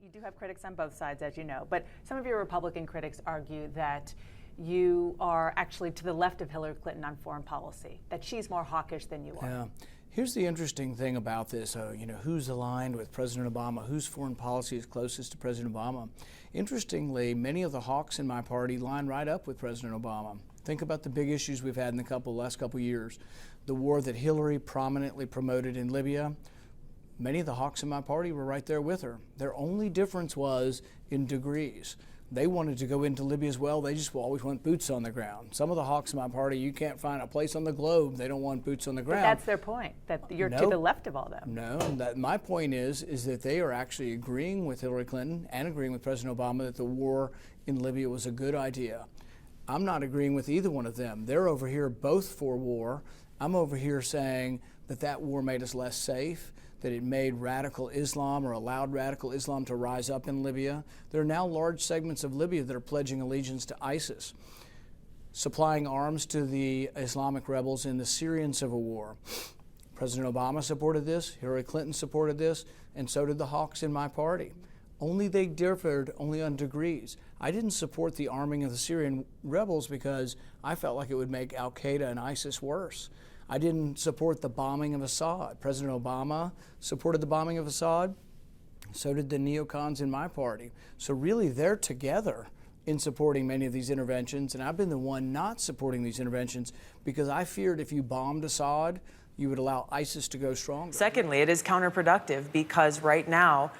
You do have critics on both sides, as you know, but some of your Republican critics argue that you are actually to the left of Hillary Clinton on foreign policy, that she's more hawkish than you are. Yeah. Here's the interesting thing about this, who's aligned with President Obama, whose foreign policy is closest to President Obama. Interestingly, many of the hawks in my party line right up with President Obama. Think about the big issues we've had in the last couple years. The war that Hillary prominently promoted in Libya. Many of the hawks in my party were right there with her. Their only difference was in degrees. They wanted to go into Libya as well. They just always want boots on the ground. Some of the hawks in my party, you can't find a place on the globe they don't want boots on the ground. But that's their point, that you're to the left of all them. No, my point is that they are actually agreeing with Hillary Clinton and agreeing with President Obama that the war in Libya was a good idea. I'm not agreeing with either one of them. They're over here both for war. I'm over here saying that that war made us less safe, that it made radical Islam or allowed radical Islam to rise up in Libya. There are now large segments of Libya that are pledging allegiance to ISIS, supplying arms to the Islamic rebels in the Syrian civil war. President Obama supported this, Hillary Clinton supported this, and so did the hawks in my party. Only they differed only on degrees. I didn't support the arming of the Syrian rebels because I felt like it would make al-Qaeda and ISIS worse. I didn't support the bombing of Assad. President Obama supported the bombing of Assad. So did the neocons in my party. So really, they're together in supporting many of these interventions. And I've been the one not supporting these interventions because I feared if you bombed Assad, you would allow ISIS to go stronger. Secondly, it is counterproductive because right now,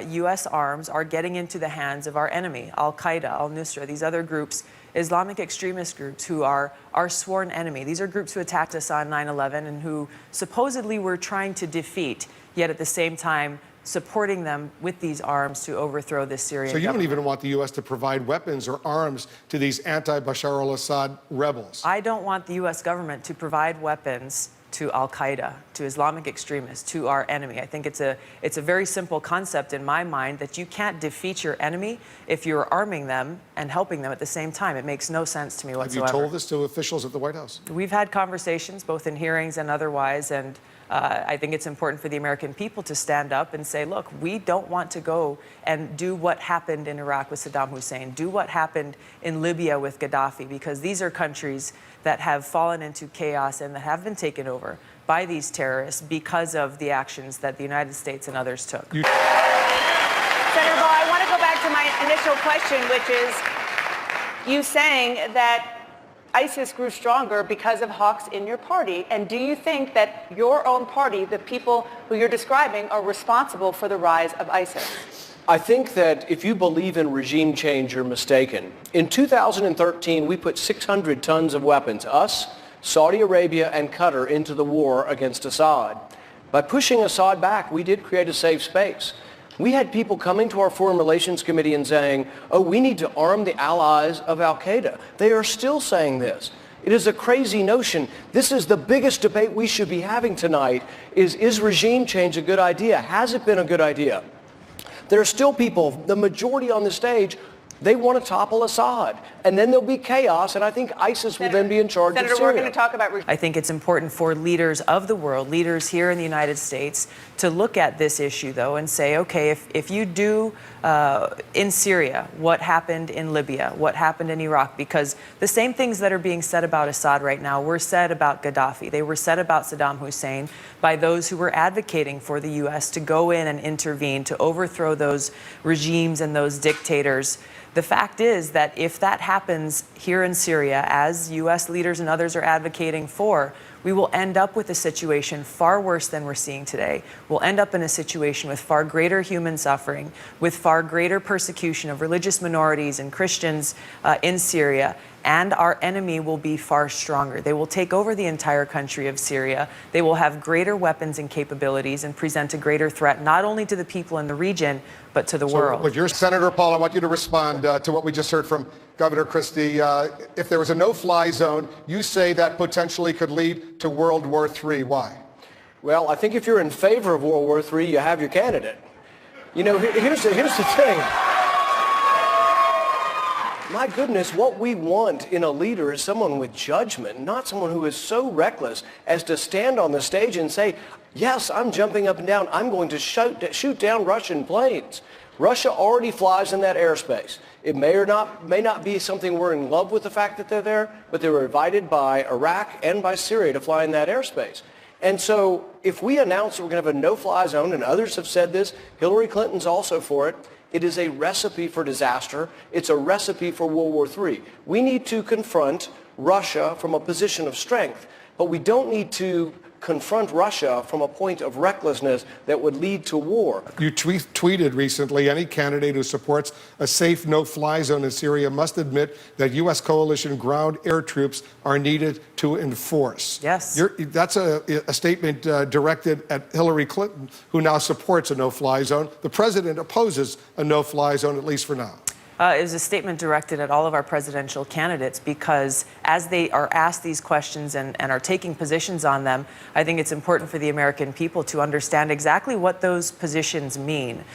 U.S. arms are getting into the hands of our enemy, al-Qaeda, al-Nusra, these other groups, Islamic extremist groups who are our sworn enemy. These are groups who attacked us on 9/11 and who supposedly we're trying to defeat, yet at the same time supporting them with these arms to overthrow this Syrian government. So you don't even want the U.S. to provide weapons or arms to these anti-Bashar al-Assad rebels? I don't want the U.S. government to provide weapons to al-Qaeda, to Islamic extremists, to our enemy. I think it's a very simple concept in my mind that you can't defeat your enemy if you're arming them and helping them at the same time. It makes no sense to me whatsoever. Have you told this to officials at the White House? We've had conversations, both in hearings and otherwise, and I think it's important for the American people to stand up and say, look, we don't want to go and do what happened in Iraq with Saddam Hussein, do what happened in Libya with Gaddafi, because these are countries that have fallen into chaos and that have been taken over by these terrorists because of the actions that the United States and others took. Senator Ball, I want to go back to my initial question, which is you saying that ISIS grew stronger because of hawks in your party. And do you think that your own party, the people who you're describing, are responsible for the rise of ISIS? I think that if you believe in regime change, you're mistaken. In 2013, we put 600 tons of weapons, us, Saudi Arabia, and Qatar, into the war against Assad. By pushing Assad back, we did create a safe space. We had people coming to our Foreign Relations Committee and saying, oh, we need to arm the allies of al-Qaeda. They are still saying this. It is a crazy notion. This is the biggest debate we should be having tonight, is regime change a good idea? Has it been a good idea? There are still people, the majority on the stage, they want to topple Assad. And then there'll be chaos, and I think ISIS will then be in charge of Syria. Senator, we're going to talk about... I think it's important for leaders of the world, leaders here in the United States, to look at this issue, though, and say, okay, if you do in Syria what happened in Libya, what happened in Iraq, because the same things that are being said about Assad right now were said about Gaddafi. They were said about Saddam Hussein by those who were advocating for the U.S. to go in and intervene, to overthrow those regimes and those dictators. The fact is that if that happens here in Syria, as U.S. leaders and others are advocating for, we will end up with a situation far worse than we're seeing today. We'll end up in a situation with far greater human suffering, with far greater persecution of religious minorities and Christians in Syria, and our enemy will be far stronger. They will take over the entire country of Syria. They will have greater weapons and capabilities and present a greater threat, not only to the people in the region, but to the world. With your Senator Paul, I want you to respond to what we just heard from Governor Christie. If there was a no-fly zone, you say that potentially could lead to World War III. Why? Well, I think if you're in favor of World War III, you have your candidate. You know, here's the thing. My goodness, what we want in a leader is someone with judgment, not someone who is so reckless as to stand on the stage and say, yes, I'm jumping up and down. I'm going to shoot down Russian planes. Russia already flies in that airspace. It may not be something we're in love with the fact that they're there, but they were invited by Iraq and by Syria to fly in that airspace. And so if we announce that we're going to have a no-fly zone, and others have said this, Hillary Clinton's also for it, it is a recipe for disaster. It's a recipe for World War III. We need to confront Russia from a position of strength, but we don't need to confront Russia from a point of recklessness that would lead to war. You tweeted recently, any candidate who supports a safe no-fly zone in Syria must admit that U.S. coalition ground air troops are needed to enforce. Yes. That's a statement directed at Hillary Clinton, who now supports a no-fly zone. The president opposes a no-fly zone, at least for now. It was a statement directed at all of our presidential candidates because as they are asked these questions and are taking positions on them, I think it's important for the American people to understand exactly what those positions mean.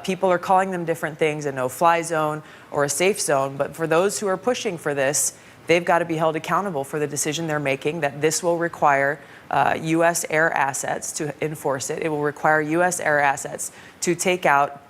People are calling them different things, a no-fly zone or a safe zone, but for those who are pushing for this, they've got to be held accountable for the decision they're making, that this will require U.S. air assets to enforce it. It will require U.S. air assets to take out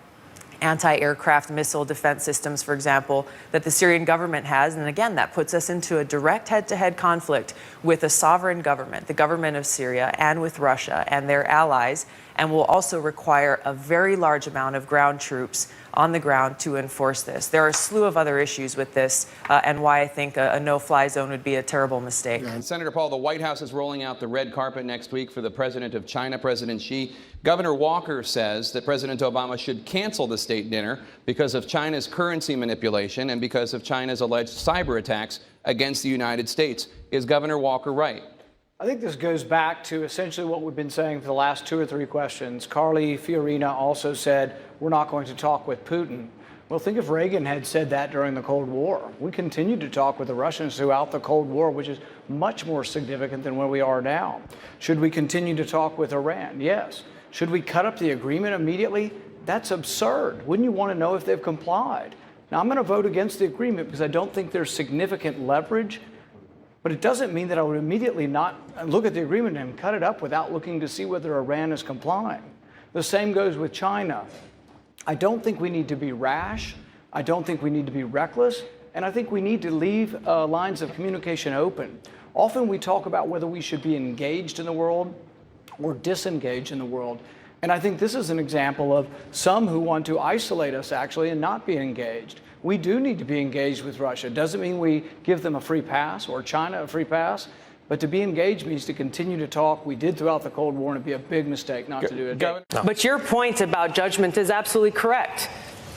anti-aircraft missile defense systems, for example, that the Syrian government has. And again, that puts us into a direct head-to-head conflict with a sovereign government, the government of Syria, and with Russia and their allies, and will also require a very large amount of ground troops on the ground to enforce this. There are a slew of other issues with this and why I think a no-fly zone would be a terrible mistake. And Senator Paul, the White House is rolling out the red carpet next week for the president of China, President Xi. Governor Walker says that President Obama should cancel the state dinner because of China's currency manipulation and because of China's alleged cyber attacks against the United States. Is Governor Walker right? I think this goes back to essentially what we've been saying for the last 2 or 3 questions. Carly Fiorina also said, we're not going to talk with Putin. Well, think if Reagan had said that during the Cold War. We continued to talk with the Russians throughout the Cold War, which is much more significant than where we are now. Should we continue to talk with Iran? Yes. Should we cut up the agreement immediately? That's absurd. Wouldn't you want to know if they've complied? Now, I'm going to vote against the agreement because I don't think there's significant leverage. But it doesn't mean that I would immediately not look at the agreement and cut it up without looking to see whether Iran is complying. The same goes with China. I don't think we need to be rash. I don't think we need to be reckless. And I think we need to leave lines of communication open. Often we talk about whether we should be engaged in the world or disengaged in the world. And I think this is an example of some who want to isolate us, actually, and not be engaged. We do need to be engaged with Russia. Doesn't mean we give them a free pass or China a free pass, but to be engaged means to continue to talk. We did throughout the Cold War, and it'd be a big mistake not to do it again. But your point about judgment is absolutely correct.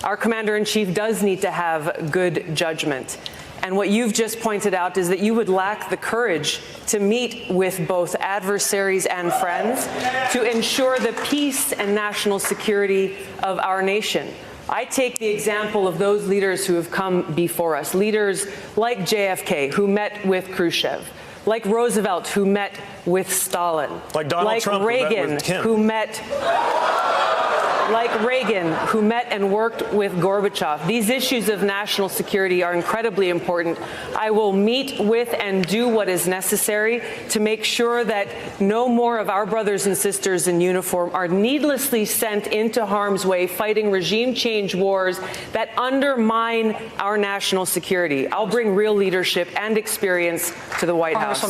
Our commander-in-chief does need to have good judgment. And what you've just pointed out is that you would lack the courage to meet with both adversaries and friends to ensure the peace and national security of our nation. I take the example of those leaders who have come before us, leaders like JFK, who met with Khrushchev, like Roosevelt, who met with Stalin, like Donald Trump, Reagan, who met and worked with Gorbachev. These issues of national security are incredibly important. I will meet with and do what is necessary to make sure that no more of our brothers and sisters in uniform are needlessly sent into harm's way fighting regime change wars that undermine our national security. I'll bring real leadership and experience to the White House.